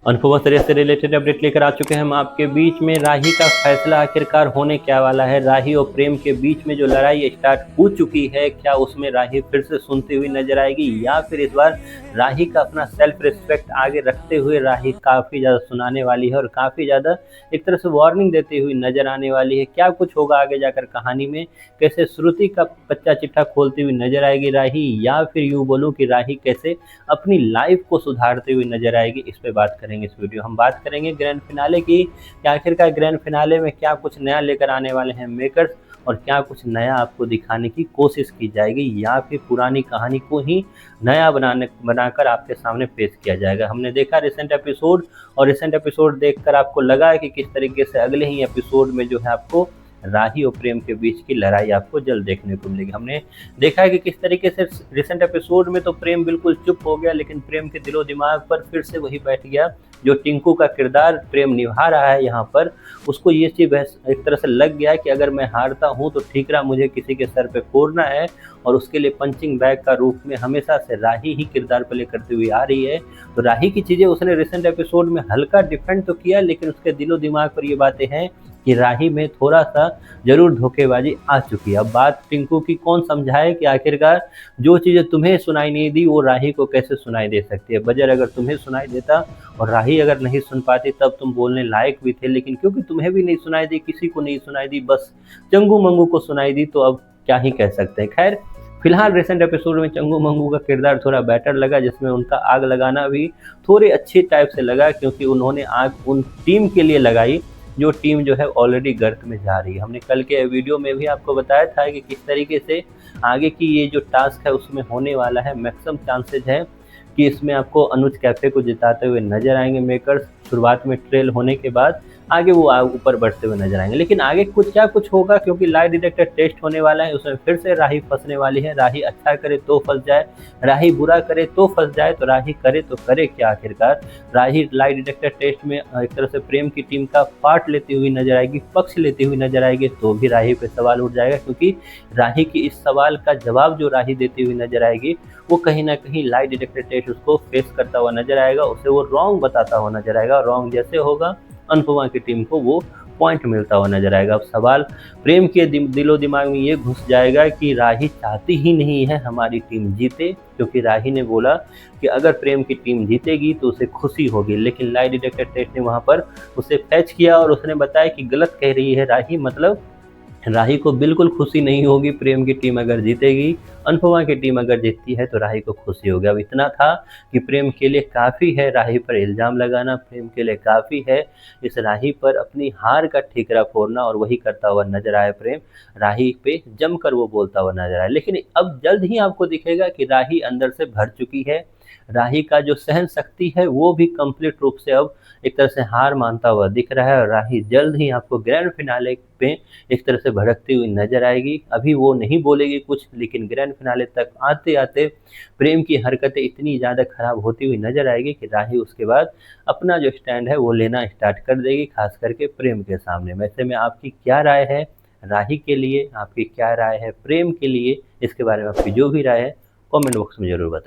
Anupama serial से related update लेकर आ चुके हैं हम आपके बीच में। राही का फैसला आखिरकार होने क्या वाला है। राही और प्रेम के बीच में जो लड़ाई स्टार्ट हो चुकी है, क्या उसमें राही फिर से सुनती हुई नजर आएगी, या फिर इस बार राही का अपना सेल्फ रिस्पेक्ट आगे रखते हुए राही काफ़ी ज़्यादा सुनाने वाली है और काफ़ी ज़्यादा एक तरह से वार्निंग देती हुई नजर आने वाली है। क्या कुछ होगा आगे जाकर कहानी में, कैसे श्रुति का कच्चा चिट्ठा खोलती हुई नजर आएगी राही, या फिर यूँ बोलूँ कि राही कैसे अपनी लाइफ को सुधारते हुए नजर आएगी, इस पे बात करेंगे। इस वीडियो हम बात करेंगे ग्रैंड फिनाले की कि आखिरकार ग्रैंड फिनाले में क्या कुछ नया लेकर आने वाले हैं मेकर्स, और क्या कुछ नया आपको दिखाने की कोशिश की जाएगी, या फिर पुरानी कहानी को ही नया बनाकर आपके सामने पेश किया जाएगा। हमने देखा रिसेंट एपिसोड, और रिसेंट एपिसोड देखकर आपको लगा कि किस तरीके से अगले ही एपिसोड में जो है आपको राही और प्रेम के बीच की लड़ाई आपको जल्द देखने को मिलेगी। हमने देखा है कि किस तरीके से रिसेंट एपिसोड में तो प्रेम बिल्कुल चुप हो गया, लेकिन प्रेम के दिलो दिमाग पर फिर से वही बैठ गया जो टिंकू का किरदार प्रेम निभा रहा है यहाँ पर। उसको ये चीज़ एक तरह से लग गया कि अगर मैं हारता हूँ तो ठीकरा मुझे किसी के सर पे फोड़ना है, और उसके लिए पंचिंग बैग का रूप में हमेशा से राही ही किरदार प्ले करती हुई आ रही है। तो राही की चीज़ें उसने रिसेंट एपिसोड में हल्का डिफेंड तो किया, लेकिन उसके दिलो दिमाग पर ये बातें हैं कि राही में थोड़ा सा जरूर धोखेबाजी आ चुकी है। अब बात टिंकू की कौन समझाए कि आखिरकार जो चीज़ें तुम्हें सुनाई नहीं दी वो राही को कैसे सुनाई दे सकती है। बजर अगर तुम्हें सुनाई देता और राही अगर नहीं सुन पाती तब तुम बोलने लायक भी थे, लेकिन क्योंकि तुम्हें भी नहीं सुनाई दी, किसी को नहीं सुनाई दी, बस चंगू मंगू को सुनाई दी, तो अब क्या ही कह सकते हैं। खैर, फिलहाल रिसेंट एपिसोड में चंगू मंगू का किरदार थोड़ा बेटर लगा, जिसमें उनका आग लगाना भी थोड़े अच्छे टाइप से लगा, क्योंकि उन्होंने आग उन टीम के लिए लगाई जो टीम जो है ऑलरेडी गर्त में जा रही है। हमने कल के वीडियो में भी आपको बताया था कि किस तरीके से आगे की ये जो टास्क है उसमें होने वाला है। मैक्सिमम चांसेज है कि इसमें आपको अनुज कैफे को जिताते हुए नजर आएंगे मेकर्स। शुरुआत में ट्रेल होने के बाद आगे वो ऊपर बढ़ते हुए नजर आएंगे, लेकिन आगे कुछ होगा, क्योंकि लाई डिटेक्टर टेस्ट होने वाला है। उसमें फिर से राही फंसने वाली है। राही अच्छा करे तो फंस जाए, राही बुरा करे तो फंस जाए, तो राही करे तो करे क्या आखिरकार। राही लाई डिटेक्टर टेस्ट में एक तरह से प्रेम की टीम का पार्ट लेती हुई नजर आएगी, पक्ष लेती हुई नजर आएगी, तो भी राही पे सवाल उठ जाएगा, क्योंकि राही की इस सवाल का जवाब जो राही देती हुई नजर आएगी वो कहीं ना कहीं लाई डिटेक्टर टेस्ट उसको फेस करता हुआ नजर आएगा, उसे वो रॉन्ग बताता हुआ नजर आएगा। रॉन्ग जैसे होगा अनुपमा की टीम को वो पॉइंट मिलता हुआ नजर आएगा। अब सवाल प्रेम के दिलो दिमाग में ये घुस जाएगा कि राही चाहती ही नहीं है हमारी टीम जीते, क्योंकि राही ने बोला कि अगर प्रेम की टीम जीतेगी तो उसे खुशी होगी, लेकिन लाई डिटेक्टर टेस्ट ने वहां पर उसे फैच किया और उसने बताया कि गलत कह रही है राही, मतलब राही को बिल्कुल खुशी नहीं होगी प्रेम की टीम अगर जीतेगी। अनुपमा की टीम अगर जीतती है तो राही को खुशी होगी। अब इतना था कि प्रेम के लिए काफ़ी है राही पर इल्ज़ाम लगाना, प्रेम के लिए काफ़ी है इस राही पर अपनी हार का ठीकरा फोड़ना, और वही करता हुआ नजर आया प्रेम। राही पे जमकर वो बोलता हुआ नजर आया, लेकिन अब जल्द ही आपको दिखेगा कि राही अंदर से भर चुकी है। राही का जो सहन शक्ति है वो भी कंप्लीट रूप से अब एक तरह से हार मानता हुआ दिख रहा है, और राही जल्द ही आपको ग्रैंड फिनाले पे एक तरह से भड़कती हुई नजर आएगी। अभी वो नहीं बोलेगी कुछ, लेकिन ग्रैंड फिनाले तक आते आते प्रेम की हरकतें इतनी ज़्यादा खराब होती हुई नजर आएगी कि राही उसके बाद अपना जो स्टैंड है वो लेना स्टार्ट कर देगी, खास करके प्रेम के सामने। वैसे में आपकी क्या राय है राही के लिए, आपकी क्या राय है प्रेम के लिए, इसके बारे में आपकी जो भी राय है कमेंट बॉक्स में ज़रूर बताएं।